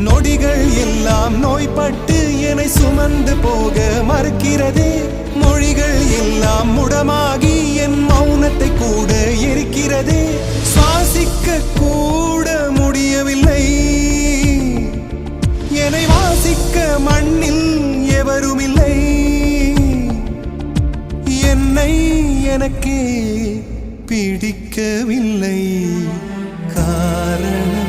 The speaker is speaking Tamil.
நொடிகள் எல்லாம் நோய்பட்டு என்னை சுமந்து போக மறுக்கிறதே. மொழிகள் எல்லாம் முடமாகி என் மௌனத்தை கூட எரிக்கிறதே. சுவாசிக்க கூட முடியவில்லை, என்னை வாசிக்க மண்ணில் எவருமில்லை. என்னை எனக்கே பிடிக்கவில்லை, காரணம்